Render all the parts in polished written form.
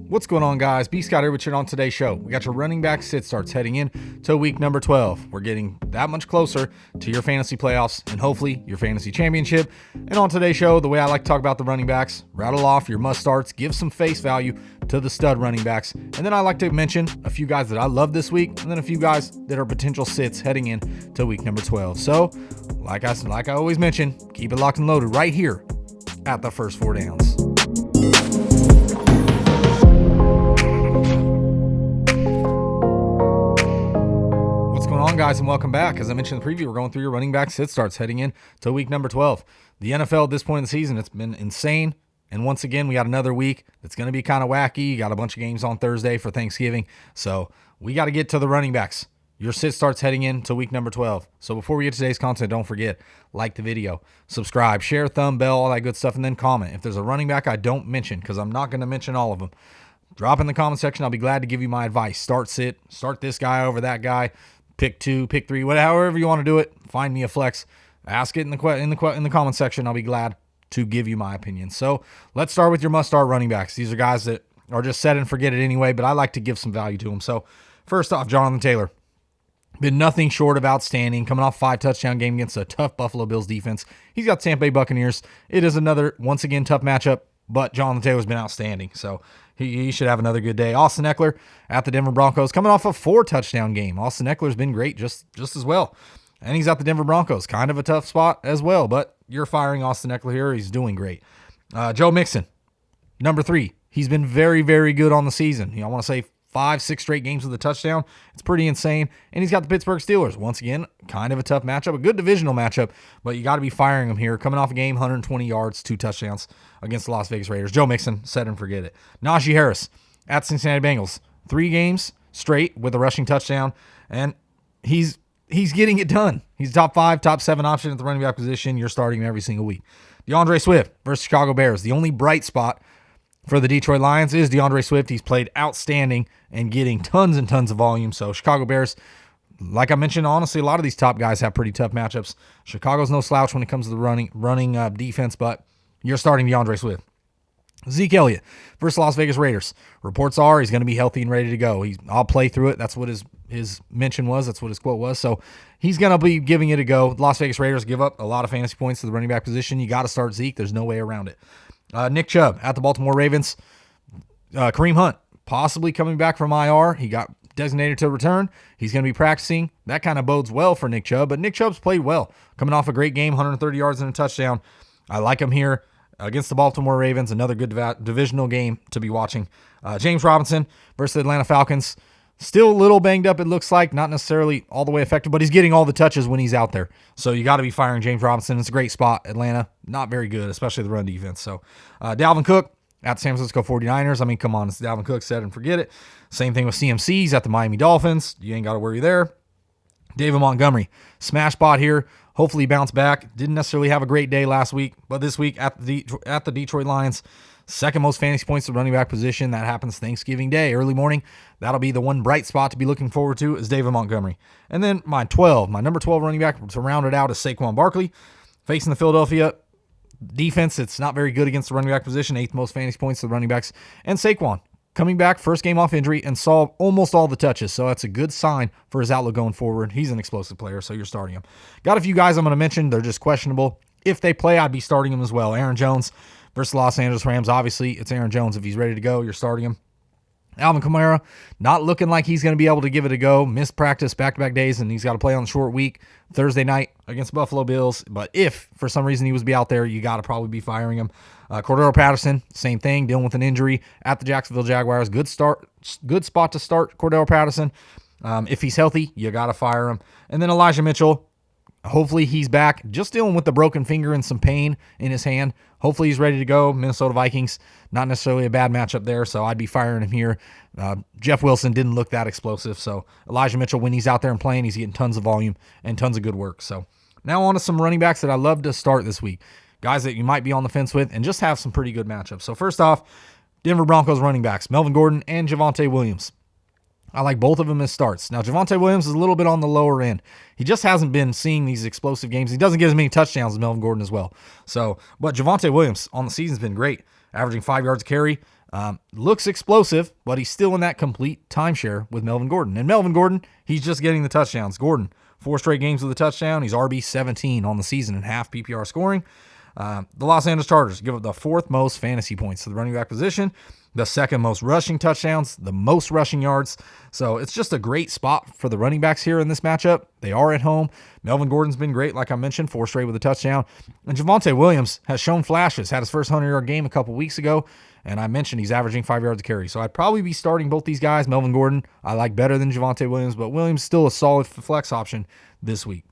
What's going on, guys? B. Scott here with you on today's show. We got your running back sit starts heading in to week number 12. We're getting that much closer to your fantasy playoffs and hopefully your fantasy championship. And on today's show, the way I like to talk about the running backs, rattle off your must starts, give some face value to the stud running backs. And then I like to mention a few guys that I love this week and then a few guys that are potential sits heading in to week number 12. So like I always mention, keep it locked and loaded right here at the first four downs. Guys, and welcome back. As I mentioned in the preview, we're going through your running back sit starts heading in to week number 12. The NFL at this point in the season, it's been insane. And once again, we got another week that's going to be kind of wacky. You got a bunch of games on Thursday for Thanksgiving. So we got to get to the running backs. Your sit starts heading in to week number 12. So before we get to today's content, don't forget, like the video, subscribe, share, thumb, bell, all that good stuff, and then comment. If there's a running back I don't mention, because I'm not going to mention all of them, drop in the comment section. I'll be glad to give you my advice. Start sit, start this guy over that guy. Pick two, pick three, however you want to do it. Find me a flex. Ask it in the comment section. I'll be glad to give you my opinion. So let's start with your must-start running backs. These are guys that are just set and forget it anyway, but I like to give some value to them. So first off, Jonathan Taylor. Been nothing short of outstanding. Coming off 5-touchdown game against a tough Buffalo Bills defense. He's got Tampa Bay Buccaneers. It is another, once again, tough matchup, but Jonathan Taylor's been outstanding. So he should have another good day. Austin Eckler at the Denver Broncos, coming off a 4-touchdown game. Austin Eckler's been great just as well. And he's at the Denver Broncos. Kind of a tough spot as well, but you're firing Austin Eckler here. He's doing great. Joe Mixon, number 3. He's been very, very good on the season. I want to say 5-6 straight games with a touchdown. It's pretty insane. And he's got the Pittsburgh Steelers. Once again, kind of a tough matchup, a good divisional matchup, but you got to be firing him here. Coming off a game, 120 yards, 2 touchdowns against the Las Vegas Raiders. Joe Mixon, set and forget it. Najee Harris at Cincinnati Bengals. 3 games straight with a rushing touchdown, and he's getting it done. He's top 5, top 7 option at the running back position. You're starting him every single week. DeAndre Swift versus Chicago Bears. The only bright spot for the Detroit Lions is DeAndre Swift. He's played outstanding and getting tons and tons of volume. So Chicago Bears, like I mentioned, honestly, a lot of these top guys have pretty tough matchups. Chicago's no slouch when it comes to the running defense, but you're starting DeAndre Swift. Zeke Elliott versus Las Vegas Raiders. Reports are he's going to be healthy and ready to go. I'll play through it. That's what his mention was. That's what his quote was. So he's going to be giving it a go. Las Vegas Raiders give up a lot of fantasy points to the running back position. You got to start Zeke. There's no way around it. Nick Chubb at the Baltimore Ravens. Kareem Hunt possibly coming back from IR. He got designated to return. He's going to be practicing. That kind of bodes well for Nick Chubb, but Nick Chubb's played well. Coming off a great game, 130 yards and a touchdown. I like him here against the Baltimore Ravens. Another good divisional game to be watching. James Robinson versus the Atlanta Falcons. Still a little banged up, it looks like. Not necessarily all the way effective, but he's getting all the touches when he's out there. So you got to be firing James Robinson. It's a great spot. Atlanta, not very good, especially the run defense. So Dalvin Cook at the San Francisco 49ers. I mean, come on, it's Dalvin Cook, set and forget it. Same thing with CMC's at the Miami Dolphins. You ain't got to worry there. David Montgomery, smash spot here. Hopefully bounce back. Didn't necessarily have a great day last week, but this week at the Detroit Lions, second most fantasy points to running back position. That happens Thanksgiving Day, early morning. That'll be the one bright spot to be looking forward to is David Montgomery. And then my number 12 running back to round it out is Saquon Barkley. Facing the Philadelphia defense, it's not very good against the running back position. 8th most fantasy points to the running backs. And Saquon coming back, first game off injury, and saw almost all the touches. So that's a good sign for his outlook going forward. He's an explosive player, so you're starting him. Got a few guys I'm going to mention. They're just questionable. If they play, I'd be starting him as well. Aaron Jones versus Los Angeles Rams. Obviously, it's Aaron Jones. If he's ready to go, you're starting him. Alvin Kamara, not looking like he's going to be able to give it a go. Missed practice back-to-back days, and he's got to play on the short week Thursday night against Buffalo Bills. But if, for some reason, he was to be out there, you got to probably be firing him. Cordero Patterson, same thing, dealing with an injury at the Jacksonville Jaguars. Good spot to start Cordero Patterson. If he's healthy, you got to fire him. And then Elijah Mitchell, hopefully he's back, just dealing with the broken finger and some pain in his hand. Hopefully he's ready to go. Minnesota Vikings, not necessarily a bad matchup there, so I'd be firing him here. Jeff Wilson didn't look that explosive, so Elijah Mitchell, when he's out there and playing, he's getting tons of volume and tons of good work. So now on to some running backs that I love to start this week. Guys that you might be on the fence with and just have some pretty good matchups. So first off, Denver Broncos running backs, Melvin Gordon and Javonte Williams. I like both of them as starts. Now, Javonte Williams is a little bit on the lower end. He just hasn't been seeing these explosive games. He doesn't get as many touchdowns as Melvin Gordon as well. But Javonte Williams on the season has been great, averaging 5 yards a carry, Looks explosive, but he's still in that complete timeshare with Melvin Gordon. And Melvin Gordon, he's just getting the touchdowns. Gordon, 4 straight games with a touchdown. He's RB 17 on the season in half PPR scoring. The Los Angeles Chargers give up the 4th most fantasy points to the running back position, the 2nd most rushing touchdowns, the most rushing yards. So it's just a great spot for the running backs here in this matchup. They are at home. Melvin Gordon's been great, like I mentioned, 4 straight with a touchdown. And Javonte Williams has shown flashes, had his first 100-yard game a couple weeks ago, and I mentioned he's averaging 5 yards a carry. So I'd probably be starting both these guys. Melvin Gordon, I like better than Javonte Williams, but Williams still a solid flex option this week.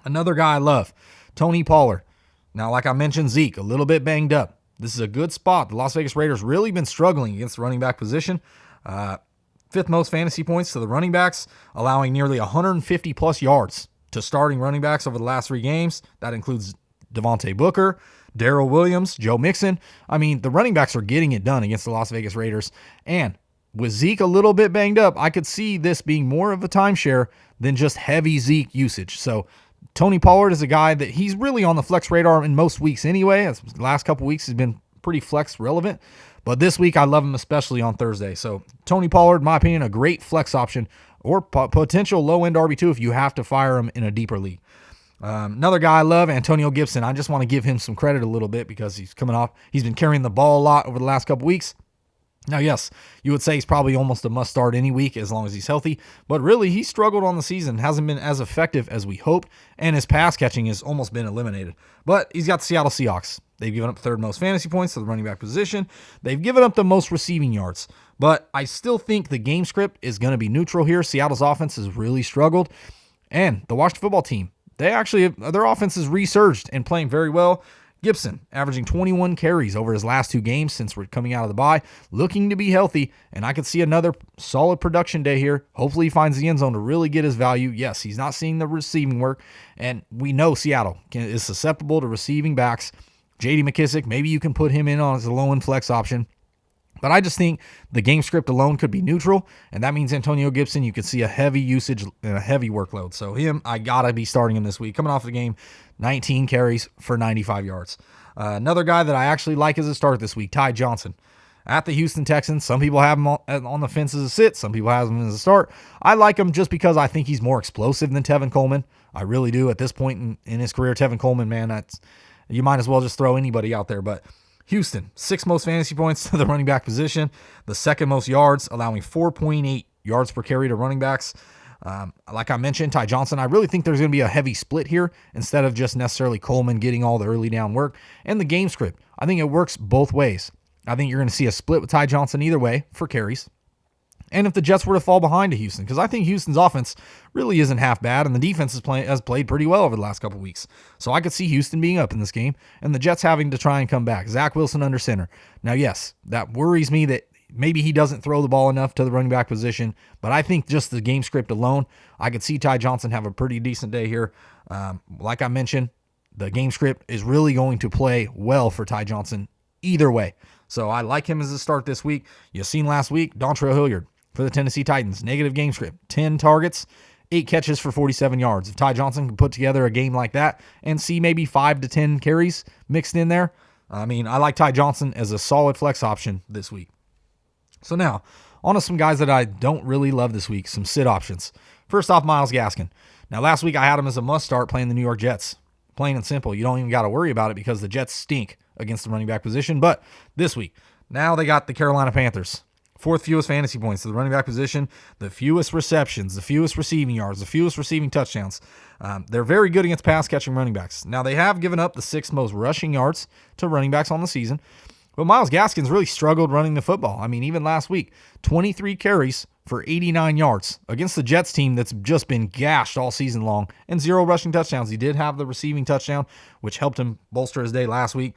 Another guy I love, Tony Pollard. Now, like I mentioned, Zeke, a little bit banged up. This is a good spot. The Las Vegas Raiders really been struggling against the running back position. 5th most fantasy points to the running backs, allowing nearly 150-plus yards to starting running backs over the last 3 games. That includes Devontae Booker, Darrell Williams, Joe Mixon. I mean, the running backs are getting it done against the Las Vegas Raiders. And with Zeke a little bit banged up, I could see this being more of a timeshare than just heavy Zeke usage. So Tony Pollard is a guy that he's really on the flex radar in most weeks anyway. As the last couple weeks has been pretty flex relevant. But this week, I love him especially on Thursday. So Tony Pollard, in my opinion, a great flex option or potential low-end RB2 if you have to fire him in a deeper league. Another guy I love, Antonio Gibson. I just want to give him some credit a little bit because he's been carrying the ball a lot over the last couple weeks. Now, yes, you would say he's probably almost a must-start any week as long as he's healthy, but really, he struggled on the season, hasn't been as effective as we hoped, and his pass catching has almost been eliminated. But he's got the Seattle Seahawks. They've given up 3rd most fantasy points to the running back position. They've given up the most receiving yards, but I still think the game script is going to be neutral here. Seattle's offense has really struggled, and the Washington football team, their offense has resurged and playing very well. Gibson averaging 21 carries over his last 2 games since we're coming out of the bye, looking to be healthy, and I could see another solid production day here. Hopefully he finds the end zone to really get his value. Yes, he's not seeing the receiving work, and we know Seattle is susceptible to receiving backs. J.D. McKissick, maybe you can put him in on as a low-end flex option. But I just think the game script alone could be neutral, and that means Antonio Gibson, you could see a heavy usage and a heavy workload. So him, I got to be starting him this week. Coming off the game, 19 carries for 95 yards. Another guy that I actually like as a start this week, Ty Johnson. At the Houston Texans, some people have him on the fence as a sit. Some people have him as a start. I like him just because I think he's more explosive than Tevin Coleman. I really do. At this point in his career, Tevin Coleman, man, you might as well just throw anybody out there. But Houston, 6th most fantasy points to the running back position, the 2nd most yards, allowing 4.8 yards per carry to running backs. Like I mentioned, Ty Johnson, I really think there's going to be a heavy split here instead of just necessarily Coleman getting all the early down work. And the game script, I think it works both ways. I think you're going to see a split with Ty Johnson either way for carries. And if the Jets were to fall behind to Houston, because I think Houston's offense really isn't half bad, and the defense has played pretty well over the last couple weeks. So I could see Houston being up in this game, and the Jets having to try and come back. Zach Wilson under center. Now, yes, that worries me that maybe he doesn't throw the ball enough to the running back position, but I think just the game script alone, I could see Ty Johnson have a pretty decent day here. Like I mentioned, the game script is really going to play well for Ty Johnson either way. So I like him as a start this week. You've seen last week, Dontrell Hilliard for the Tennessee Titans. Negative game script. 10 targets, 8 catches for 47 yards. If Ty Johnson can put together a game like that and see maybe 5 to 10 carries mixed in there, I mean, I like Ty Johnson as a solid flex option this week. So now, on to some guys that I don't really love this week, some sit options. First off, Myles Gaskin. Now, last week I had him as a must-start playing the New York Jets. Plain and simple. You don't even got to worry about it because the Jets stink against the running back position. But this week, now they got the Carolina Panthers. 4th fewest fantasy points to the running back position, the fewest receptions, the fewest receiving yards, the fewest receiving touchdowns. They're very good against pass-catching running backs. Now, they have given up the 6th most rushing yards to running backs on the season, but Myles Gaskin's really struggled running the football. I mean, even last week, 23 carries for 89 yards against the Jets team that's just been gashed all season long, and 0 rushing touchdowns. He did have the receiving touchdown, which helped him bolster his day last week.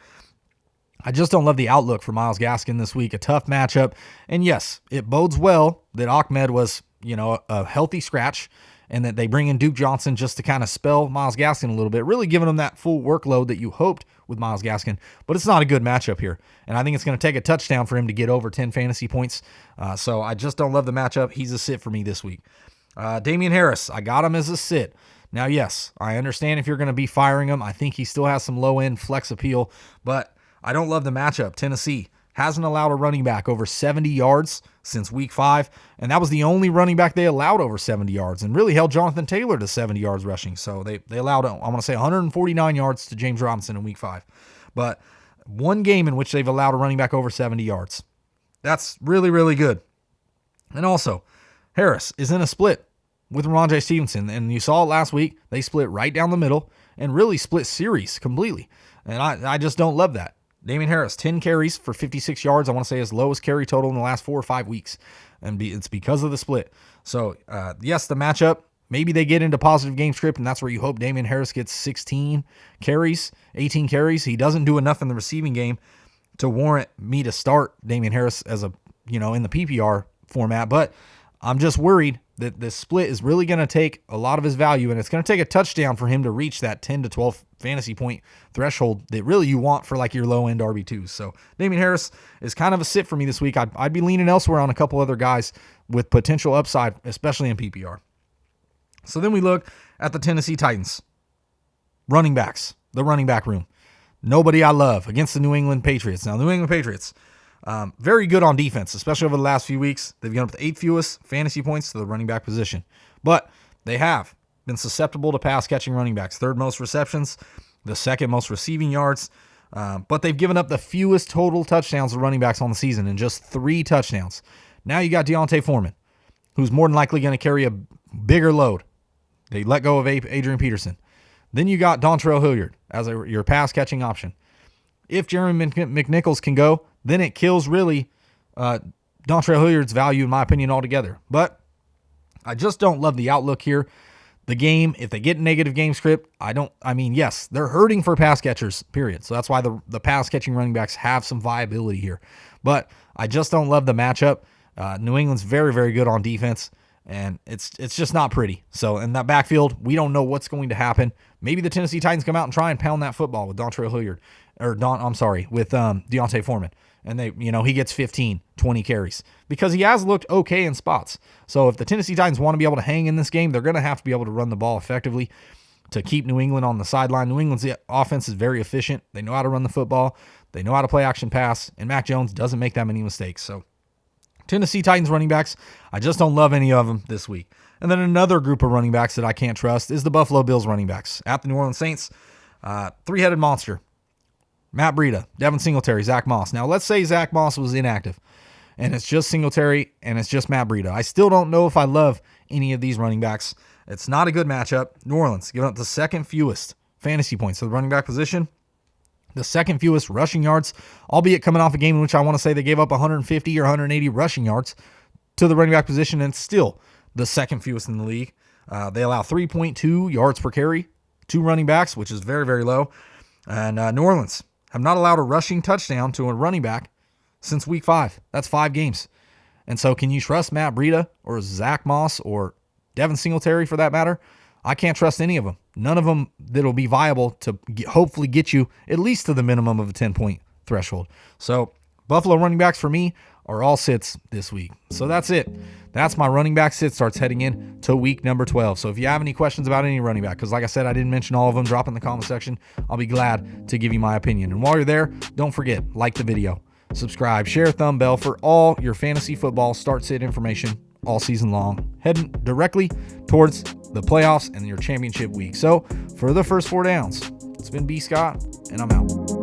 I just don't love the outlook for Myles Gaskin this week. A tough matchup. And yes, it bodes well that Ahmed was, a healthy scratch and that they bring in Duke Johnson just to kind of spell Myles Gaskin a little bit, really giving him that full workload that you hoped with Myles Gaskin. But it's not a good matchup here. And I think it's going to take a touchdown for him to get over 10 fantasy points. So I just don't love the matchup. He's a sit for me this week. Damian Harris, I got him as a sit. Now, yes, I understand if you're going to be firing him. I think he still has some low-end flex appeal, but I don't love the matchup. Tennessee, hasn't allowed a running back over 70 yards since week 5, and that was the only running back they allowed over 70 yards and really held Jonathan Taylor to 70 yards rushing. So they allowed, I want to say, 149 yards to James Robinson in week 5. But one game in which they've allowed a running back over 70 yards. That's really, really good. And also, Harris is in a split with Ramondre Stevenson, and you saw it last week. They split right down the middle and really split series completely. And I just don't love that. Damien Harris, 10 carries for 56 yards. I want to say his lowest carry total in the last 4 or 5 weeks. And it's because of the split. So, yes, the matchup, maybe they get into positive game script, and that's where you hope Damien Harris gets 16 carries, 18 carries. He doesn't do enough in the receiving game to warrant me to start Damien Harris as in the PPR format. But I'm just worried that this split is really going to take a lot of his value, and it's going to take a touchdown for him to reach that 10 to 12 fantasy point threshold that really you want for like your low-end RB2s. So Damien Harris is kind of a sit for me this week. I'd be leaning elsewhere on a couple other guys with potential upside, especially in PPR. So then we look at the Tennessee Titans. Running backs, the running back room. Nobody I love against the New England Patriots. Now, New England Patriots, very good on defense, especially over the last few weeks. They've given up the 8th fewest fantasy points to the running back position. But they have been susceptible to pass-catching running backs. 3rd most receptions, the 2nd most receiving yards. But they've given up the fewest total touchdowns to running backs on the season in just 3 touchdowns. Now you got Deontay Foreman, who's more than likely going to carry a bigger load. They let go of Adrian Peterson. Then you got Dontrell Hilliard as your pass-catching option. If Jeremy McNichols can go, then it kills really Dontrell Hilliard's value, in my opinion, altogether. But I just don't love the outlook here. The game, if they get negative game script, yes, they're hurting for pass catchers, period. So that's why the pass-catching running backs have some viability here. But I just don't love the matchup. New England's very, very good on defense, and it's just not pretty. So in that backfield, we don't know what's going to happen. Maybe the Tennessee Titans come out and try and pound that football with Dontrell Hilliard, with Deontay Foreman. And he gets 15, 20 carries because he has looked okay in spots. So if the Tennessee Titans want to be able to hang in this game, they're going to have to be able to run the ball effectively to keep New England on the sideline. New England's offense is very efficient. They know how to run the football. They know how to play action pass, and Mac Jones doesn't make that many mistakes. So Tennessee Titans running backs, I just don't love any of them this week. And then another group of running backs that I can't trust is the Buffalo Bills running backs. At the New Orleans Saints, 3-headed monster. Matt Breida, Devin Singletary, Zach Moss. Now, let's say Zach Moss was inactive, and it's just Singletary, and it's just Matt Breida. I still don't know if I love any of these running backs. It's not a good matchup. New Orleans giving up the 2nd fewest fantasy points to the running back position, the 2nd fewest rushing yards, albeit coming off a game in which I want to say they gave up 150 or 180 rushing yards to the running back position, and still the 2nd fewest in the league. They allow 3.2 yards per carry to running backs, which is very, very low. And New Orleans have not allowed a rushing touchdown to a running back since week 5. That's 5 games. And so can you trust Matt Breida or Zach Moss or Devin Singletary for that matter? I can't trust any of them. None of them that'll be viable to hopefully get you at least to the minimum of a 10-point threshold. So Buffalo running backs for me are all sits this week. So that's it. That's my running back sit starts heading in to week number 12. So if you have any questions about any running back, because like I said, I didn't mention all of them, drop in the comment section. I'll be glad to give you my opinion. And while you're there, don't forget, like the video, subscribe, share, thumb bell for all your fantasy football start sit information all season long, heading directly towards the playoffs and your championship week. So for the first 4 downs, it's been B. Scott, and I'm out.